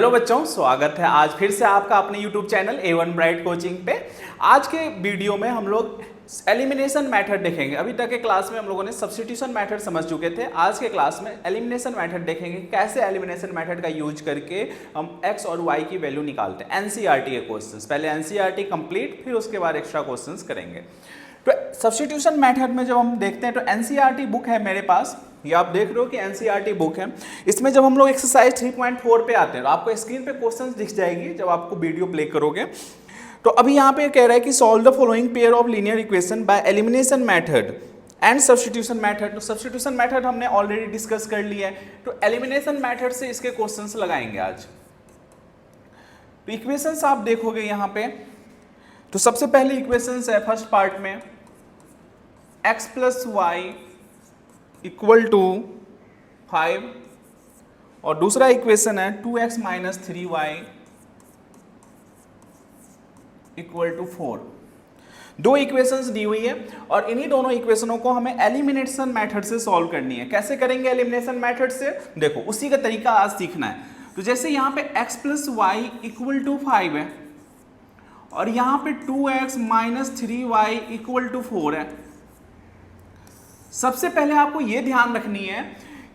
Hello बच्चों, स्वागत है आज फिर से आपका अपने YouTube channel A1 bright coaching पे। आज के वीडियो में हम लोग एलिमिनेशन मेथड देखेंगे। अभी तक के क्लास में हम लोगों ने सब्स्टिट्यूशन मेथड समझ चुके थे। आज के क्लास में एलिमिनेशन मेथड देखेंगे, कैसे एलिमिनेशन मेथड का यूज करके हम x और y की वैल्यू निकालते हैं। एनसीईआरटी के क्वेश्चंस, पहले एनसीईआरटी कंप्लीट, फिर उसके बाद एक्स्ट्रा क्वेश्चंस करेंगे। तो सब्स्टिट्यूशन मेथड में जब हम देखते हैं तो एनसीईआरटी बुक है मेरे पास, ये आप देख रहे हो कि एनसीईआरटी बुक है। इसमें जब हम लोग एक्सरसाइज 3.4 पे आते हैं तो आपको स्क्रीन पे क्वेश्चंस दिख जाएगी जब आपको वीडियो प्ले करोगे। तो अभी यहाँ पे कह रहा है कि solve the following pair of linear equation by elimination method and substitution method. तो सब्स्टिट्यूशन मेथड हमने ऑलरेडी डिस्कस कर लिया है, तो एलिमिनेशन मेथड से इसके क्वेश्चंस लगाएंगे आज। तो इक्वेशंस आप देखोगे यहाँ पे, तो सबसे पहले इक्वेशंस है फर्स्ट पार्ट में x plus y equal to 5 और दूसरा इक्वेशन है 2x minus 3y equal to 4। दो इक्वेशंस दी हुई है और इन्हीं दोनों इक्वेशनों को हमें एलिमिनेशन मेथड से सॉल्व करनी है। कैसे करेंगे एलिमिनेशन मेथड से, देखो उसी का तरीका आज सीखना है। तो जैसे यहाँ पे x plus y equal to 5 है और यहाँ पे 2x minus 3y equal to 4 है। सबसे पहले आपको यह ध्यान रखनी है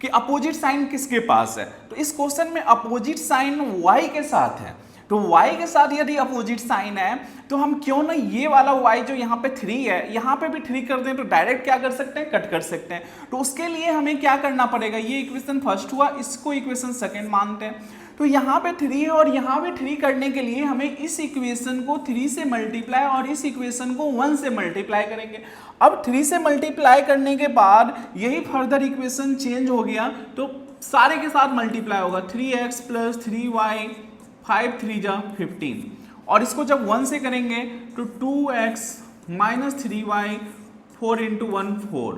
कि अपोजिट साइन किसके पास है। तो इस क्वेश्चन में अपोजिट साइन y के साथ है, तो y के साथ यदि अपोजिट साइन है तो हम क्यों ना ये वाला y जो यहाँ पे 3 है यहाँ पे भी 3 कर दें, तो डायरेक्ट क्या कर सकते हैं, कट कर सकते हैं। तो उसके लिए हमें क्या करना पड़ेगा, ये इक्वेशन फर्स्ट हुआ, इसको इक्वेशन सेकंड मानते हैं। तो यहाँ पे 3 है और यहाँ पे 3 करने के लिए हमें इस इक्वेशन को 3 से मल्टीप्लाई और इस इक्वेशन को 1 से मल्टीप्लाई करेंगे। अब 3 से मल्टीप्लाई करने के बाद यही फर्दर इक्वेशन चेंज हो गया तो सारे के साथ मल्टीप्लाई होगा। 3x प्लस 3y 5 3 जा 15 और इसको जब 1 से करेंगे तो 2x माइनस 3y 4 इंटू 1 4।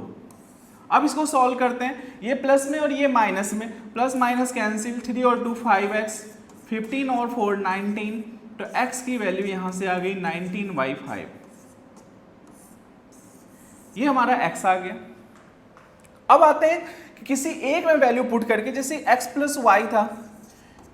अब इसको सॉल्व करते हैं, ये प्लस में और ये माइनस में, प्लस माइनस कैंसिल, 3 और 2 5x 15 और 4 19, तो x की वैल्यू यहां से आ गई 19/5। ये हमारा x आ गया। अब आते हैं कि किसी एक में वैल्यू पुट करके, जैसे x प्लस वाई था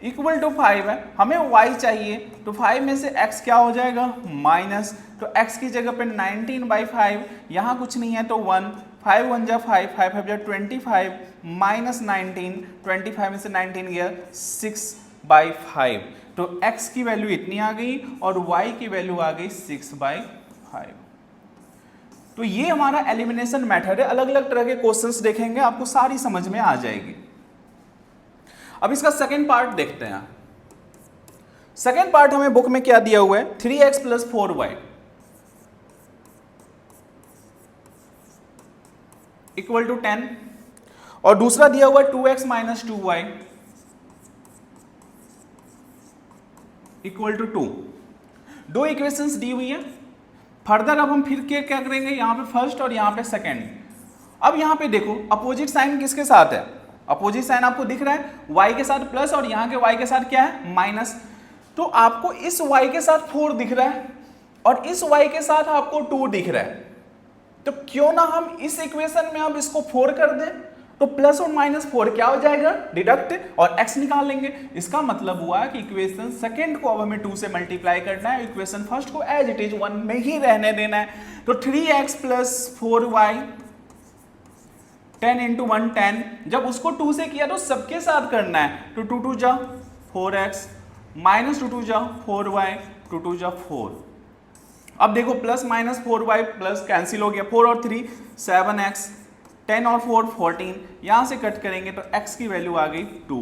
इक्वल टू 5 है, हमें y चाहिए, तो 5 में से x क्या हो जाएगा माइनस, तो x की जगह पे 19/5, यहाँ कुछ नहीं है तो 1, 5 1 जा 5 5 5 जा 25 माइनस 19, 25 में से 19 गया 6/5, तो x की वैल्यू इतनी आ गई और y की वैल्यू आ गई 6/5। तो ये हमारा एलिमिनेशन मेथड है। अलग अलग तरह के क्वेश्चंस देखेंगे, आपको सारी समझ में आ जाएगी। अब इसका सेकेंड पार्ट देखते हैं। सेकेंड पार्ट हमें बुक में क्या दिया हुआ है, 3x plus 4y equal to 10 और दूसरा दिया हुआ है 2x minus 2y equal to 2। दो इक्वेशंस दी हुई है। फर्दर अब हम फिर क्या करेंगे, यहां पे फर्स्ट और यहां पे सेकेंड। अब यहां पे देखो अपोजिट साइन किसके साथ है, अपोजिट साइन आपको दिख रहा है y के साथ प्लस और यहाँ के y के साथ क्या है माइनस। तो आपको इस y के साथ 4 दिख रहा है और इस y के साथ आपको 2 दिख रहा है, तो क्यों ना हम इस इक्वेशन में अब इसको 4 कर दें, तो प्लस और माइनस 4 क्या हो जाएगा डिडक्ट और x निकाल लेंगे। इसका मतलब हुआ कि इक्वेशन सेकंड को अब हमें 2 से मल्टीप्लाई करना है, इक्वेशन फर्स्ट को एज इट इज 1 में ही रहने देना है। तो 3x प्लस 4y 10 इंटू 1 10, जब उसको 2 से किया तो सबके साथ करना है, तो 2 2 जा 4x माइनस 2 2 जा 4y 2 2 जा 4। अब देखो plus minus 4y plus cancel हो गया, 4 और 3 7x 10 और 4 14, यहां से कट करेंगे तो x की वैल्यू आ गई 2।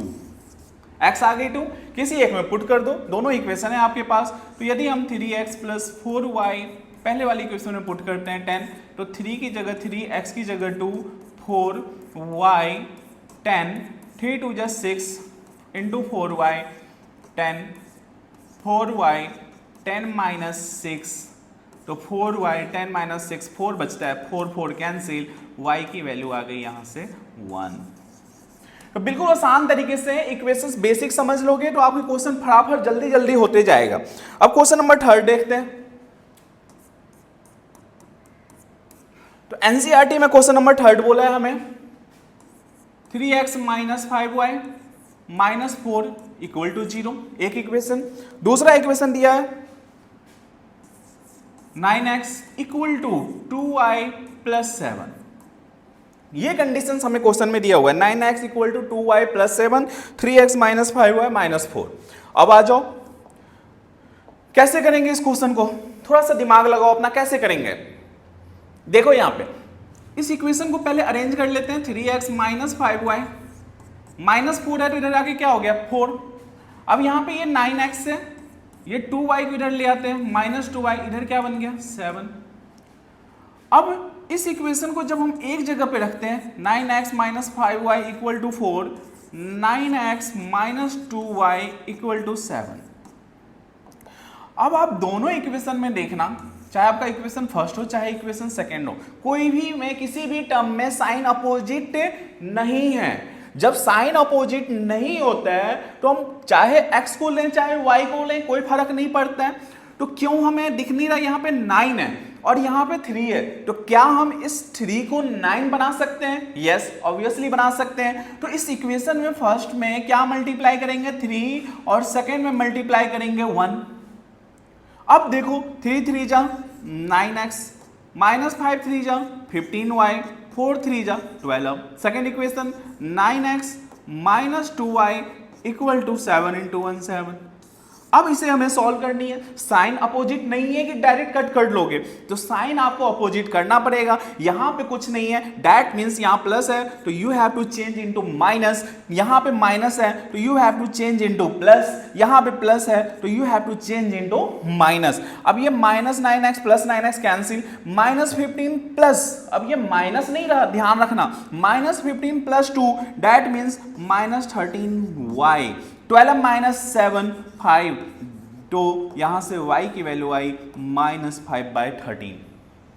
x आ गई 2, किसी एक में पुट कर दो, दोनों इक्वेशन है आपके पास। तो यदि हम 3x प्लस 4y पहले वाली इक्वेशन में पुट करते हैं 10, तो 3 की जगह 3, x की जगह 2, 4y 10, 3 2 जा 6 इंटू 4y 10, 4y 10 माइनस 6, तो 4y 10 माइनस 6 4 बचता है, 4 4 कैंसिल, y की वैल्यू आ गई यहां से 1। तो बिल्कुल आसान तरीके से इक्वेशंस बेसिक समझ लोगे तो आपके क्वेश्चन फटाफट जल्दी जल्दी होते जाएगा। अब क्वेश्चन नंबर 3 देखते हैं। तो एनसीईआरटी में क्वेश्चन नंबर 3 बोला है हमें 3x minus 5y minus 4 equal to 0, एक इक्वेशन। दूसरा इक्वेशन दिया है 9x equal to 2y plus 7, ये कंडीशन हमें क्वेश्चन में दिया हुआ है 9x equal to 2y plus 7, 3x minus 5y minus 4। अब आ जाओ कैसे करेंगे इस क्वेश्चन को, थोड़ा सा दिमाग लगाओ अपना, कैसे करेंगे। देखो यहां पे इस इक्वेशन को पहले अरेंज कर लेते हैं, 3x माइनस 5y माइनस 4 है तो इधर आके क्या हो गया 4। अब यहां पे ये 9x है, ये 2y को इधर ले आते हैं, माइनस 2y इधर क्या बन गया 7। अब इस इक्वेशन को जब हम एक जगह पे रखते हैं 9x minus 5y equal to 4, 9x minus 2y equal to 7। अब आप दोनों इक्वेशन में देखना, चाहे आपका इक्वेशन फर्स्ट हो चाहे इक्वेशन सेकेंड हो, कोई भी में किसी भी टर्म में साइन अपोजिट नहीं है। जब साइन अपोजिट नहीं होता है तो हम चाहे x को लें चाहे y को लें कोई फर्क नहीं पड़ता है। तो क्यों हमें दिख नहीं रहा, यहाँ पे 9 है और यहाँ पे 3 है, तो क्या हम इस 3 को 9 बना सकते हैं? यस ऑब्वियसली बना सकते हैं। तो इस इक्वेशन में फर्स्ट में क्या मल्टीप्लाई करेंगे 3 और सेकेंड में मल्टीप्लाई करेंगे 1। अब देखो 3 3 जा 9x माइनस 5 3 जा 15y 4 3 जा 12। Second equation 9x minus 2y equal to 7 into 1 7। अब इसे हमें सॉल्व करनी है। साइन अपोजिट नहीं है कि डायरेक्ट कट कर लोगे, तो साइन आपको अपोजिट करना पड़ेगा। यहां पे कुछ नहीं है, दैट मीन्स यहां प्लस है तो you have to change into minus, यहां पे माइनस है तो you have to change into plus, यहां पे प्लस है तो you have to change into minus. अब ये minus 9x plus 9x cancel, minus 15 plus, अब ये माइनस नहीं रहा, ध्यान रखना, minus 15 plus 2 that means minus 13y, 12 minus 7 5, तो यहां से y की वैल्यू आई माइनस 5/13।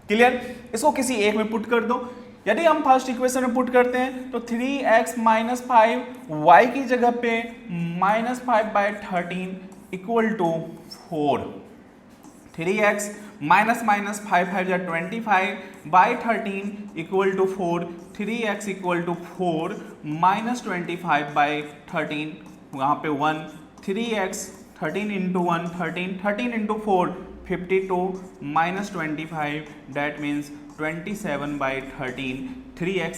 क्लियर? इसको किसी एक में पुट कर दो। यदि हम फर्स्ट इक्वेशन में पुट करते हैं तो 3x माइनस 5 y की जगह पे minus 5/13 equal to 4। 3x minus minus 5 5 जा 25/13 equal to 4, 3x equal to 4 minus 25/13, वहाँ पे 1, 3x 13 into 1 13, 13 into 4 52 minus 25 that means 27/13, 3x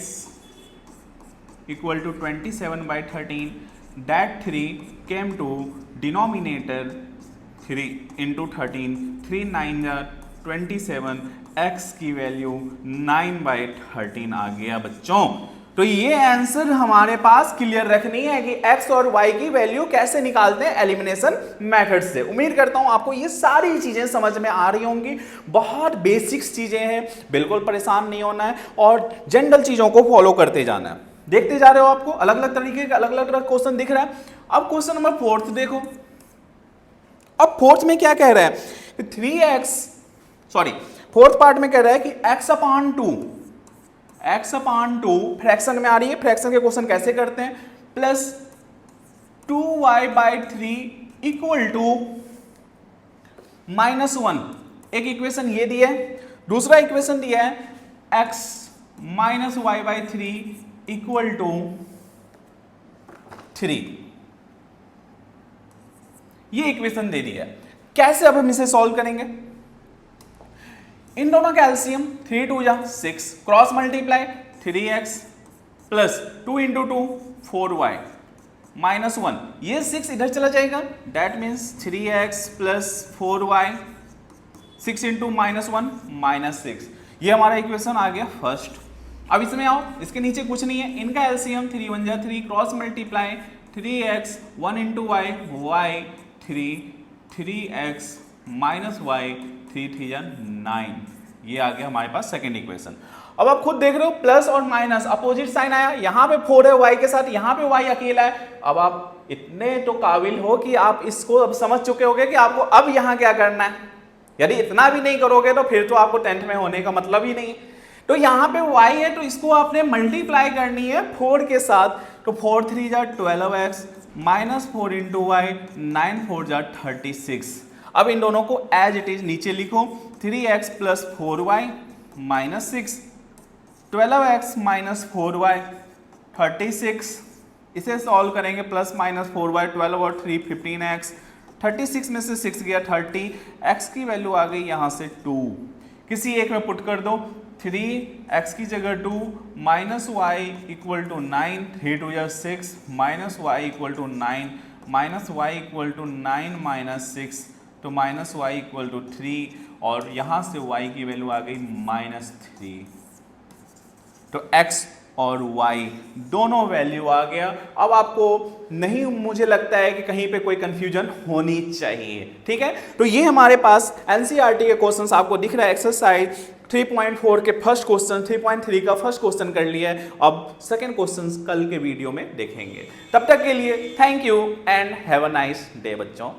equal to 27/13 that 3 came to denominator 3 into 13, 3 9 जा 27, x की वैल्यू 9/13 आ गया बच्चों। तो ये आंसर हमारे पास क्लियर रखनी है कि x और y की वैल्यू कैसे निकालते हैं एलिमिनेशन मेथड से। उम्मीद करता हूं आपको ये सारी चीजें समझ में आ रही होंगी। बहुत बेसिक्स चीजें हैं, बिल्कुल परेशान नहीं होना है और जनरल चीजों को फॉलो करते जाना है। देखते जा रहे हो, आपको अलग अलग तरीके के अलग अलग क्वेश्चन दिख रहा है। अब क्वेश्चन नंबर 4 देखो। अब फोर्थ में क्या कह रहा है, 3x फोर्थ पार्ट में कह रहा है कि x अपान 2 फ्रैक्शन में आ रही है। फ्रैक्शन के क्वेश्चन कैसे करते हैं, प्लस 2y/3 इक्वल टू -1। एक इक्वेशन ये दिया है, दूसरा इक्वेशन दिया है x minus y/3 equal to 3। ये इक्वेशन दे दिया है। कैसे अब हम इसे सॉल्व करेंगे, इन दोनों का एलसीएम 3 2 जा 6, cross multiply 3x plus 2 into 2 4y minus 1, ये 6 इधर चला जाएगा that means 3x plus 4y, 6 into -1 -6। ये हमारा इक्वेशन आ गया फर्स्ट। अब इसमें आओ, इसके नीचे कुछ नहीं है, इनका एलसीएम 3 1 जा 3, cross multiply 3x 1 into y y 3, 3x minus y 3 3 जा 9। ये आ गया हमारे पास सेकेंड इक्वेशन। अब आप खुद देख रहे हो प्लस और माइनस अपोजिट साइन आया, यहां पे 4 है y के साथ, यहां पे y अकेला है। अब आप इतने तो काबिल हो कि आप इसको अब समझ चुके होंगे कि आपको अब यहां क्या करना है। यदि इतना भी नहीं करोगे तो फिर तो आपको 10th में होने का मतलब ही नहीं। तो यहाँ पे y है तो इसको आपने मल्टीप्लाई करनी है 4 के साथ, तो 4 3 जा 12x माइनस 4 इंटू वाई 9 4 जा 36। अब इन दोनों को एज इट इज नीचे लिखो, 3x plus 4y minus 6, 12x minus 4y 36 इसे सॉल्व करेंगे प्लस माइनस 4/12 और 3 15x, 36 में से 6 गया 30, x की वैल्यू आ गई यहाँ से 2, किसी एक में पुट कर दो, 3x की जगह 2 माइनस वाई इक्वल टू 9, 3 2 या 6 minus y equal to 9, minus y equal to 9 minus 6 तो माइनस वाई इक्वल टू 3 और यहाँ से y की वैल्यू आ गई -3। तो x और y दोनों वैल्यू आ गया। अब आपको नहीं, मुझे लगता है कि कहीं पे कोई कंफ्यूजन होनी चाहिए, ठीक है। तो ये हमारे पास एनसीईआरटी के क्वेश्चंस आपको दिख रहा है। एक्सरसाइज 3.4 के फर्स्ट क्वेश्चन, 3.3 का फर्स्ट क्वेश्चन कर लिया है। अब सेकंड क्वेश्चन कल के वीडियो में देखेंगे। तब तक के लिए thank you and have a nice day बच्चों।